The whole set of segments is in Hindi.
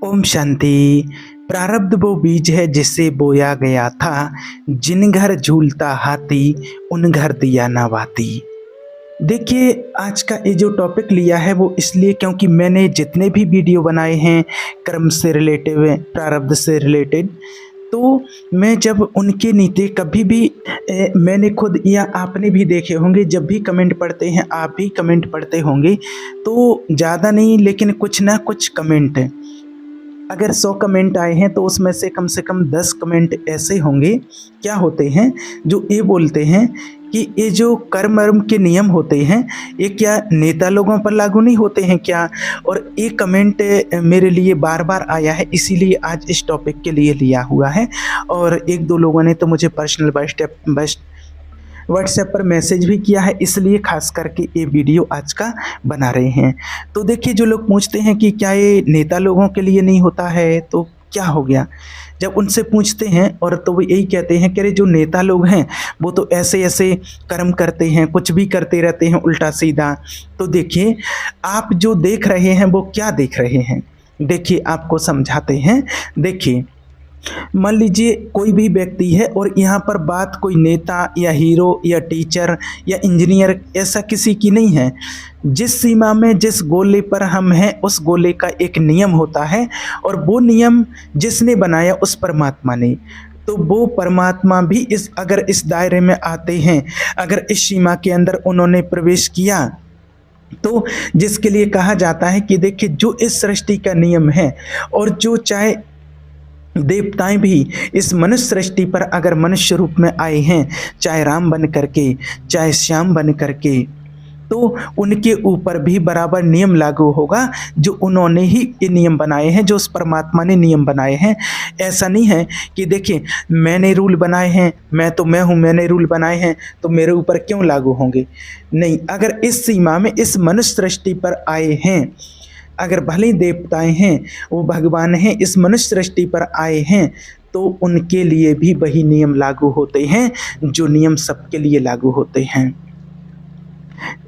ओम शांति। प्रारब्ध वो बीज है जिसे बोया गया था, जिन घर झूलता हाथी उन घर दिया ना बाती। देखिए, आज का ये जो टॉपिक लिया है वो इसलिए क्योंकि मैंने जितने भी वीडियो बनाए हैं कर्म से रिलेटेड, प्रारब्ध से रिलेटेड, तो मैं जब उनके नीचे कभी भी मैंने खुद या आपने भी देखे होंगे, जब भी कमेंट पढ़ते हैं, आप भी कमेंट पढ़ते होंगे, तो ज़्यादा नहीं लेकिन कुछ ना कुछ कमेंट, अगर 100 कमेंट आए हैं तो उसमें से कम 10 कमेंट ऐसे होंगे, क्या होते हैं, जो ये बोलते हैं कि ये जो कर्म वर्म के नियम होते हैं ये क्या नेता लोगों पर लागू नहीं होते हैं क्या। और ये कमेंट मेरे लिए बार बार आया है, इसीलिए आज इस टॉपिक के लिए लिया हुआ है। और एक दो लोगों ने तो मुझे पर्सनल व्हाट्सएप पर मैसेज भी किया है, इसलिए खास करके ये वीडियो आज का बना रहे हैं। तो देखिए, जो लोग पूछते हैं कि क्या ये नेता लोगों के लिए नहीं होता है, तो क्या हो गया जब उनसे पूछते हैं, और तो वो यही कहते हैं कि अरे जो नेता लोग हैं वो तो ऐसे ऐसे कर्म करते हैं, कुछ भी करते रहते हैं उल्टा सीधा। तो देखिए, आप जो देख रहे हैं वो क्या देख रहे हैं, देखिए आपको समझाते हैं। देखिए, मान लीजिए कोई भी व्यक्ति है और यहाँ पर बात कोई नेता या हीरो या टीचर या इंजीनियर ऐसा किसी की नहीं है। जिस सीमा में जिस गोले पर हम हैं उस गोले का एक नियम होता है, और वो नियम जिसने बनाया उस परमात्मा ने। तो वो परमात्मा भी अगर इस दायरे में आते हैं, अगर इस सीमा के अंदर उन्होंने प्रवेश किया, तो जिसके लिए कहा जाता है कि देखिए, जो इस सृष्टि का नियम है, और जो चाहे देवताएं भी इस मनुष्य सृष्टि पर अगर मनुष्य रूप में आए हैं, चाहे राम बन करके, चाहे श्याम बन करके, तो उनके ऊपर भी बराबर नियम लागू होगा, जो उन्होंने ही ये नियम बनाए हैं, जो उस परमात्मा ने नियम बनाए हैं। ऐसा नहीं है कि देखिए मैंने रूल बनाए हैं, मैं हूँ, मैंने रूल बनाए हैं तो मेरे ऊपर क्यों लागू होंगे। नहीं, अगर इस सीमा में इस मनुष्य सृष्टि पर आए हैं, अगर भले ही देवताएं हैं, वो भगवान हैं, इस मनुष्य सृष्टि पर आए हैं, तो उनके लिए भी वही नियम लागू होते हैं जो नियम सबके लिए लागू होते हैं।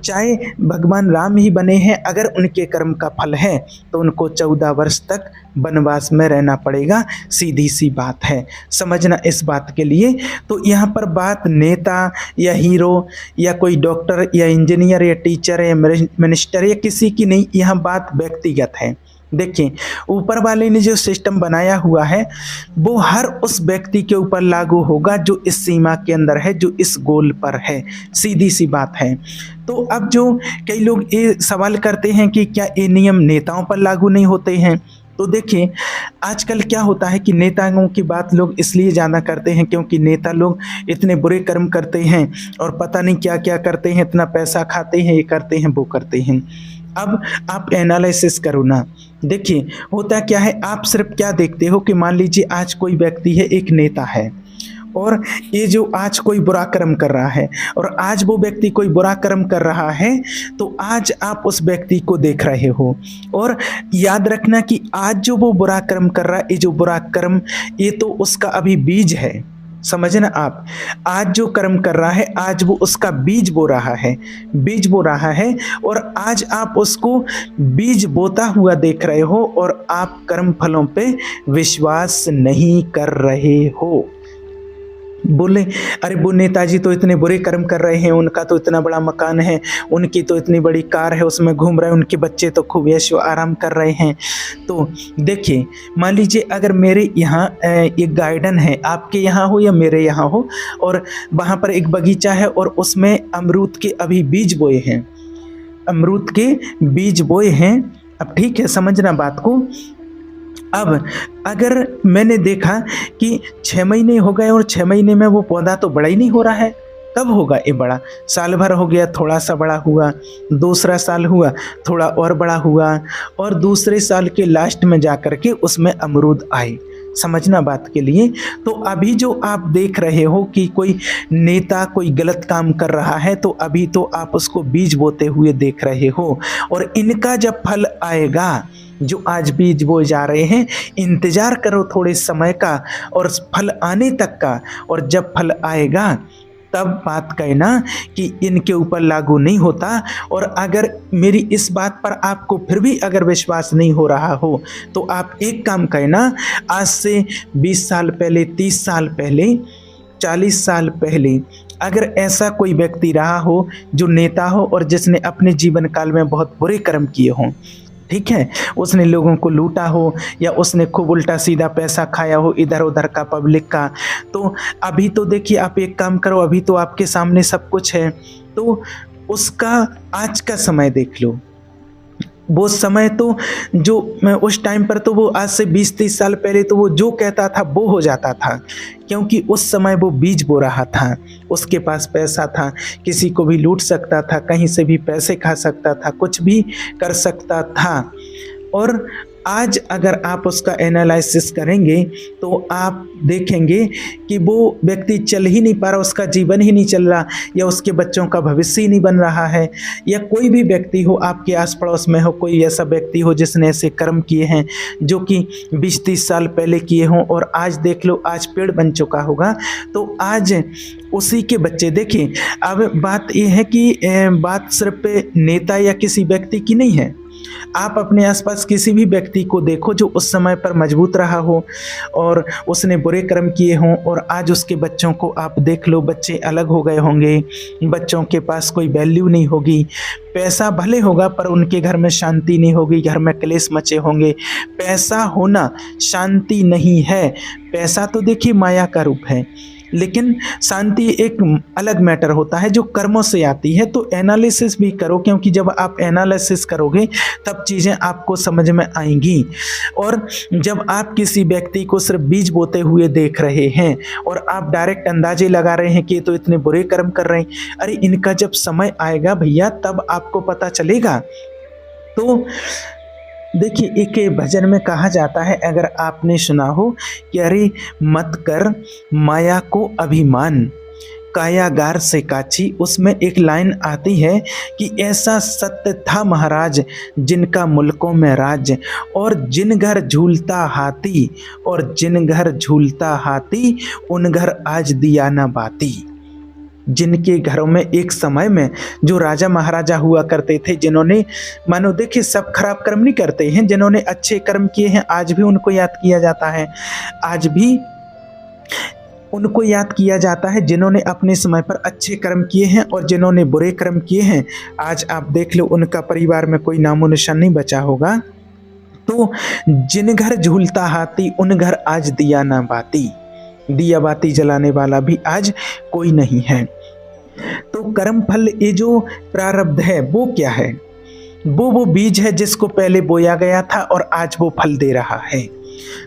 चाहे भगवान राम ही बने हैं, अगर उनके कर्म का फल है तो उनको 14 वर्ष तक वनवास में रहना पड़ेगा, सीधी सी बात है, समझना इस बात के लिए। तो यहाँ पर बात नेता या हीरो या कोई डॉक्टर या इंजीनियर या टीचर या मिनिस्टर या किसी की नहीं, यहाँ बात व्यक्तिगत है। देखिए, ऊपर वाले ने जो सिस्टम बनाया हुआ है वो हर उस व्यक्ति के ऊपर लागू होगा जो इस सीमा के अंदर है, जो इस गोल पर है, सीधी सी बात है। तो अब जो कई लोग ये सवाल करते हैं कि क्या ये नियम नेताओं पर लागू नहीं होते हैं, तो देखिए आजकल क्या होता है कि नेताओं की बात लोग इसलिए ज़्यादा करते हैं क्योंकि नेता लोग इतने बुरे कर्म करते हैं और पता नहीं क्या क्या करते हैं, इतना पैसा खाते हैं, ये करते हैं, वो करते हैं। अब आप एनालिसिस करो ना, देखिए होता क्या है, आप सिर्फ क्या देखते हो कि मान लीजिए आज कोई व्यक्ति है, एक नेता है, और ये जो आज कोई बुरा कर्म कर रहा है, और आज वो व्यक्ति कोई बुरा कर्म कर रहा है, तो आज आप उस व्यक्ति को देख रहे हो, और याद रखना कि आज जो वो बुरा कर्म कर रहा है, ये जो बुरा कर्म, ये तो उसका अभी बीज है, समझना आप। आज जो कर्म कर रहा है, आज वो उसका बीज बो रहा है, बीज बो रहा है, और आज आप उसको बीज बोता हुआ देख रहे हो, और आप कर्म फलों पे विश्वास नहीं कर रहे हो। बोले अरे वो नेताजी तो इतने बुरे कर्म कर रहे हैं, उनका तो इतना बड़ा मकान है, उनकी तो इतनी बड़ी कार है, उसमें घूम रहे हैं, उनके बच्चे तो खूब ऐशो आराम कर रहे हैं। तो देखिए, मान लीजिए अगर मेरे यहाँ एक गार्डन है, आपके यहाँ हो या मेरे यहाँ हो, और वहाँ पर एक बगीचा है और उसमें अमरूद के अभी बीज बोए हैं, अमरूद के बीज बोए हैं। अब ठीक है, समझना बात को। अब अगर मैंने देखा कि 6 महीने हो गए और 6 महीने में वो पौधा तो बड़ा ही नहीं हो रहा है, कब होगा ये बड़ा? साल भर हो गया, थोड़ा सा बड़ा हुआ, दूसरा साल हुआ, थोड़ा और बड़ा हुआ, और दूसरे साल के लास्ट में जा कर के उसमें अमरूद आए, समझना बात के लिए। तो अभी जो आप देख रहे हो कि कोई नेता कोई गलत काम कर रहा है, तो अभी तो आप उसको बीज बोते हुए देख रहे हो, और इनका जब फल आएगा, जो आज बीज बोए जा रहे हैं, इंतज़ार करो थोड़े समय का और फल आने तक का, और जब फल आएगा तब बात कहना कि इनके ऊपर लागू नहीं होता। और अगर मेरी इस बात पर आपको फिर भी अगर विश्वास नहीं हो रहा हो तो आप एक काम कहना, आज से 20 साल पहले, 30 साल पहले, 40 साल पहले अगर ऐसा कोई व्यक्ति रहा हो जो नेता हो और जिसने अपने जीवन काल में बहुत बुरे कर्म किए हों, ठीक है, उसने लोगों को लूटा हो या उसने खूब उल्टा सीधा पैसा खाया हो इधर उधर का, पब्लिक का, तो अभी तो देखिए आप एक काम करो, अभी तो आपके सामने सब कुछ है, तो उसका आज का समय देख लो। वो समय तो जो उस टाइम पर तो वो आज से 20-30 साल पहले तो वो जो कहता था वो हो जाता था, क्योंकि उस समय वो बीज बो रहा था, उसके पास पैसा था, किसी को भी लूट सकता था, कहीं से भी पैसे खा सकता था, कुछ भी कर सकता था। और आज अगर आप उसका एनालिसिस करेंगे तो आप देखेंगे कि वो व्यक्ति चल ही नहीं पा रहा, उसका जीवन ही नहीं चल रहा, या उसके बच्चों का भविष्य ही नहीं बन रहा है, या कोई भी व्यक्ति हो आपके आस पड़ोस में हो, कोई ऐसा व्यक्ति हो जिसने ऐसे कर्म किए हैं जो कि 20-30 साल पहले किए हों और आज देख लो आज पेड़ बन चुका होगा, तो आज उसी के बच्चे देखिए। अब बात यह है कि बात सिर्फ नेता या किसी व्यक्ति की नहीं है, आप अपने आसपास किसी भी व्यक्ति को देखो जो उस समय पर मजबूत रहा हो और उसने बुरे कर्म किए हों, और आज उसके बच्चों को आप देख लो, बच्चे अलग हो गए होंगे, बच्चों के पास कोई वैल्यू नहीं होगी, पैसा भले होगा पर उनके घर में शांति नहीं होगी, घर में क्लेश मचे होंगे। पैसा होना शांति नहीं है, पैसा तो देखिए माया का रूप है, लेकिन शांति एक अलग मैटर होता है जो कर्मों से आती है। तो एनालिसिस भी करो, क्योंकि जब आप एनालिसिस करोगे तब चीज़ें आपको समझ में आएंगी। और जब आप किसी व्यक्ति को सिर्फ बीज बोते हुए देख रहे हैं और आप डायरेक्ट अंदाजे लगा रहे हैं कि ये तो इतने बुरे कर्म कर रहे हैं, अरे इनका जब समय आएगा भैया तब आपको पता चलेगा। तो देखिए एक भजन में कहा जाता है, अगर आपने सुना हो कि अरे मत कर माया को अभिमान, कायागार से काची, उसमें एक लाइन आती है कि ऐसा सत्य था महाराज जिनका मुल्कों में राज, और जिन घर झूलता हाथी, और जिन घर झूलता हाथी उन घर आज दिया न बाती। जिनके घरों में एक समय में जो राजा महाराजा हुआ करते थे, जिन्होंने मानो देखिए सब खराब कर्म नहीं करते हैं, जिन्होंने अच्छे कर्म किए हैं आज भी उनको याद किया जाता है, आज भी उनको याद किया जाता है जिन्होंने अपने समय पर अच्छे कर्म किए हैं, और जिन्होंने बुरे कर्म किए हैं आज आप देख लो उनका परिवार में कोई नामो निशान नहीं बचा होगा। तो जिन घर झूलता हाथी उन घर आज दिया ना बाती, दिया बाती जलाने वाला भी आज कोई नहीं है। तो कर्म फल ये जो प्रारब्ध है वो क्या है, वो बीज है जिसको पहले बोया गया था और आज वो फल दे रहा है।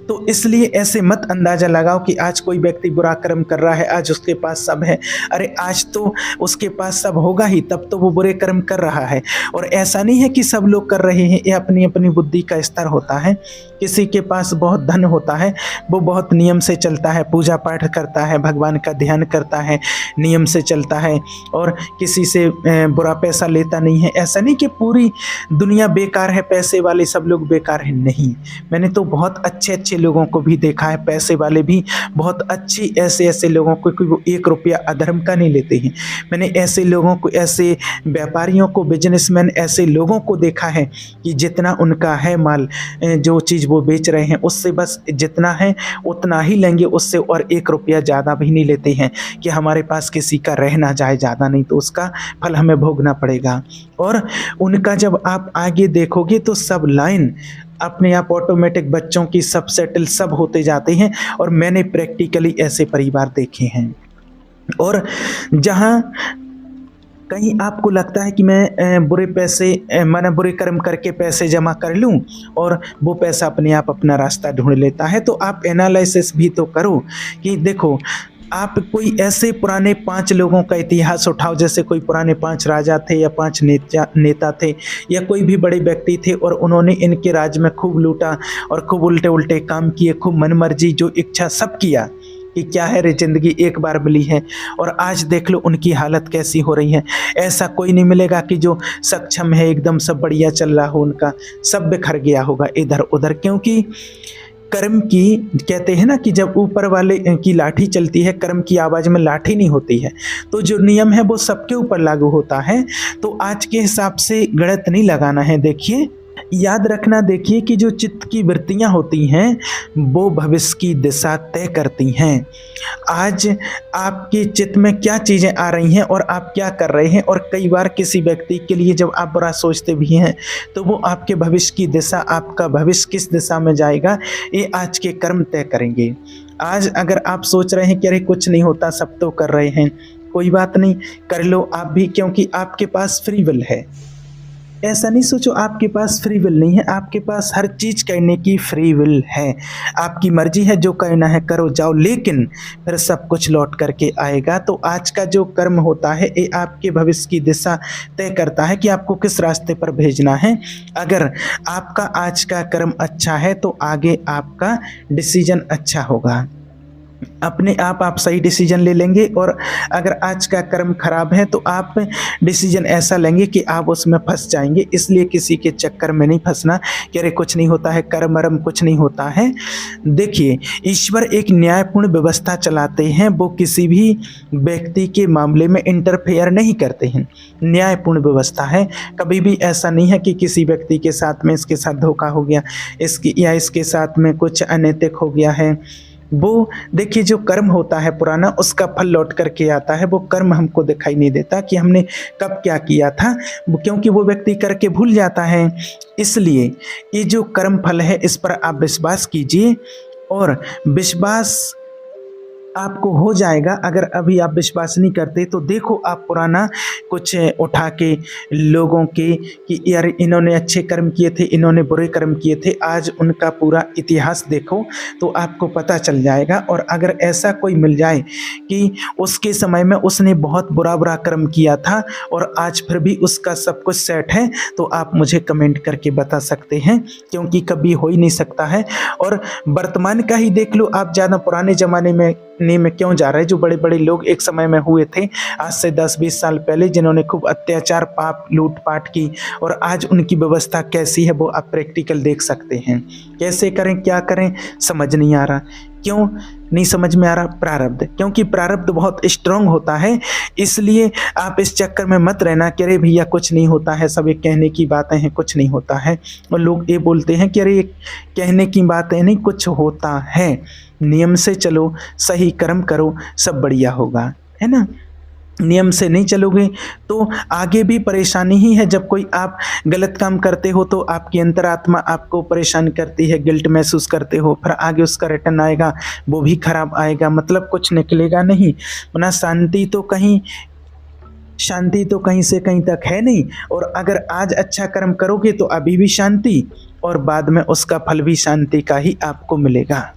तो इसलिए ऐसे मत अंदाजा लगाओ कि आज कोई व्यक्ति बुरा कर्म कर रहा है, आज उसके पास सब है, अरे आज तो उसके पास सब होगा ही तब तो वो बुरे कर्म कर रहा है। और ऐसा नहीं है कि सब लोग कर रहे हैं, ये अपनी अपनी बुद्धि का स्तर होता है। किसी के पास बहुत धन होता है, वो बहुत नियम से चलता है, पूजा पाठ करता है, भगवान का ध्यान करता है, नियम से चलता है और किसी से बुरा पैसा लेता नहीं है। ऐसा नहीं कि पूरी दुनिया बेकार है, पैसे वाले सब लोग बेकार हैं, नहीं। मैंने तो बहुत अच्छे अच्छे लोगों को भी देखा है, पैसे वाले भी बहुत अच्छी, ऐसे ऐसे लोगों को कि वो 1 रुपया अधर्म का नहीं लेते हैं। मैंने ऐसे लोगों को, ऐसे व्यापारियों को, बिजनेसमैन ऐसे लोगों को देखा है कि जितना उनका है माल, जो चीज़ वो बेच रहे हैं उससे बस जितना है उतना ही लेंगे, उससे और 1 रुपया ज़्यादा भी नहीं लेते हैं कि हमारे पास किसी का रहना जाए, ज़्यादा नहीं तो उसका फल हमें भोगना पड़ेगा। और उनका जब आप आगे देखोगे तो सब लाइन अपने आप ऑटोमेटिक बच्चों की सब सेटल सब होते जाते हैं। और मैंने प्रैक्टिकली ऐसे परिवार देखे हैं। और जहाँ कहीं आपको लगता है कि मैं बुरे पैसे, मैंने बुरे कर्म करके पैसे जमा कर लूं और वो पैसा अपने आप अपना रास्ता ढूंढ लेता है, तो आप एनालिसिस भी तो करो कि देखो आप कोई ऐसे पुराने 5 लोगों का इतिहास उठाओ, जैसे कोई पुराने 5 राजा थे या 5 नेता थे या कोई भी बड़े व्यक्ति थे और उन्होंने इनके राज में खूब लूटा और खूब उल्टे उल्टे काम किए, खूब मनमर्जी जो इच्छा सब किया कि क्या है रे जिंदगी एक बार मिली है, और आज देख लो उनकी हालत कैसी हो रही है। ऐसा कोई नहीं मिलेगा कि जो सक्षम है, एकदम सब बढ़िया चल रहा हो, उनका सब बिखर गया होगा इधर उधर, क्योंकि कर्म की, कहते हैं ना कि जब ऊपर वाले की लाठी चलती है, कर्म की आवाज़ में लाठी नहीं होती है। तो जो नियम है वो सबके ऊपर लागू होता है। तो आज के हिसाब से गलत नहीं लगाना है। देखिए, याद रखना, देखिए कि जो चित्त की वृत्तियां होती हैं वो भविष्य की दिशा तय करती हैं। आज आपके चित्त में क्या चीज़ें आ रही हैं और आप क्या कर रहे हैं, और कई बार किसी व्यक्ति के लिए जब आप बुरा सोचते भी हैं तो वो आपके भविष्य की दिशा, आपका भविष्य किस दिशा में जाएगा, ये आज के कर्म तय करेंगे। आज अगर आप सोच रहे हैं कि अरे कुछ नहीं होता, सब तो कर रहे हैं, कोई बात नहीं, कर लो आप भी, क्योंकि आपके पास फ्री विल है। ऐसा नहीं सोचो आपके पास फ्री विल नहीं है, आपके पास हर चीज़ करने की फ्री विल है। आपकी मर्जी है, जो करना है करो जाओ, लेकिन फिर सब कुछ लौट करके आएगा। तो आज का जो कर्म होता है ये आपके भविष्य की दिशा तय करता है कि आपको किस रास्ते पर भेजना है। अगर आपका आज का कर्म अच्छा है तो आगे आपका डिसीजन अच्छा होगा, अपने आप सही डिसीजन ले लेंगे। और अगर आज का कर्म खराब है तो आप डिसीजन ऐसा लेंगे कि आप उसमें फंस जाएंगे। इसलिए किसी के चक्कर में नहीं फंसना कि अरे कुछ नहीं होता है, कर्म वर्म कुछ नहीं होता है। देखिए, ईश्वर एक न्यायपूर्ण व्यवस्था चलाते हैं, वो किसी भी व्यक्ति के मामले में इंटरफेयर नहीं करते हैं। न्यायपूर्ण व्यवस्था है, कभी भी ऐसा नहीं है कि किसी व्यक्ति के साथ में इसके साथ धोखा हो गया, इसके साथ में कुछ अनैतिक हो गया है। वो देखिए, जो कर्म होता है पुराना, उसका फल लौट करके आता है। वो कर्म हमको दिखाई नहीं देता कि हमने कब क्या किया था, क्योंकि वो व्यक्ति करके भूल जाता है। इसलिए ये जो कर्म फल है इस पर आप विश्वास कीजिए, और विश्वास आपको हो जाएगा। अगर अभी आप विश्वास नहीं करते तो देखो आप पुराना कुछ उठा के लोगों के कि यार इन्होंने अच्छे कर्म किए थे, इन्होंने बुरे कर्म किए थे, आज उनका पूरा इतिहास देखो तो आपको पता चल जाएगा। और अगर ऐसा कोई मिल जाए कि उसके समय में उसने बहुत बुरा कर्म किया था और आज फिर भी उसका सब कुछ सेट है, तो आप मुझे कमेंट करके बता सकते हैं, क्योंकि कभी हो ही नहीं सकता है। और वर्तमान का ही देख लो आप, ज़्यादा पुराने ज़माने में क्यों जा रहे हैं। जो बड़े बड़े लोग एक समय में हुए थे, आज से 10-20 साल पहले, जिन्होंने खूब अत्याचार, पाप, लूटपाट की, और आज उनकी व्यवस्था कैसी है वो आप प्रैक्टिकल देख सकते हैं। कैसे करें, क्या करें, समझ नहीं आ रहा। क्यों नहीं समझ में आ रहा? प्रारब्ध, क्योंकि प्रारब्ध बहुत स्ट्रांग होता है। इसलिए आप इस चक्कर में मत रहना कि अरे भैया कुछ नहीं होता है, सब एक कहने की बातें हैं, कुछ नहीं होता है। और लोग ये बोलते हैं कि अरे कहने की बातें नहीं, कुछ होता है। नियम से चलो, सही कर्म करो, सब बढ़िया होगा, है ना। नियम से नहीं चलोगे तो आगे भी परेशानी ही है। जब कोई आप गलत काम करते हो तो आपकी अंतरात्मा आपको परेशान करती है, गिल्ट महसूस करते हो, फिर आगे उसका रिटर्न आएगा, वो भी खराब आएगा, मतलब कुछ निकलेगा नहीं। वरना शांति तो कहीं से कहीं तक है नहीं। और अगर आज अच्छा कर्म करोगे तो अभी भी शांति, और बाद में उसका फल भी शांति का ही आपको मिलेगा।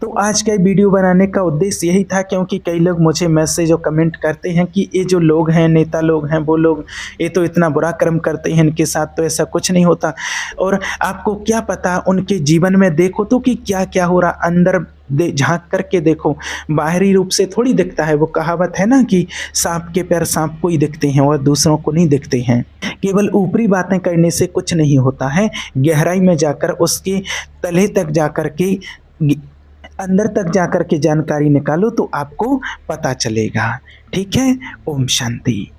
तो आज का वीडियो बनाने का उद्देश्य यही था, क्योंकि कई लोग मुझे मैसेज और कमेंट करते हैं कि ये जो लोग हैं, नेता लोग हैं, वो लोग ये तो इतना बुरा कर्म करते हैं, इनके साथ तो ऐसा कुछ नहीं होता। और आपको क्या पता उनके जीवन में देखो तो कि क्या क्या हो रहा, अंदर झांक करके देखो। बाहरी रूप से थोड़ी दिखता है। वो कहावत है ना कि सांप के पैर सांप को ही दिखते हैं और दूसरों को नहीं दिखते हैं। केवल ऊपरी बातें करने से कुछ नहीं होता है, गहराई में जाकर, उसके तले तक जाकर के, अंदर तक जाकर के जानकारी निकालो तो आपको पता चलेगा। ठीक है, ओम शांति।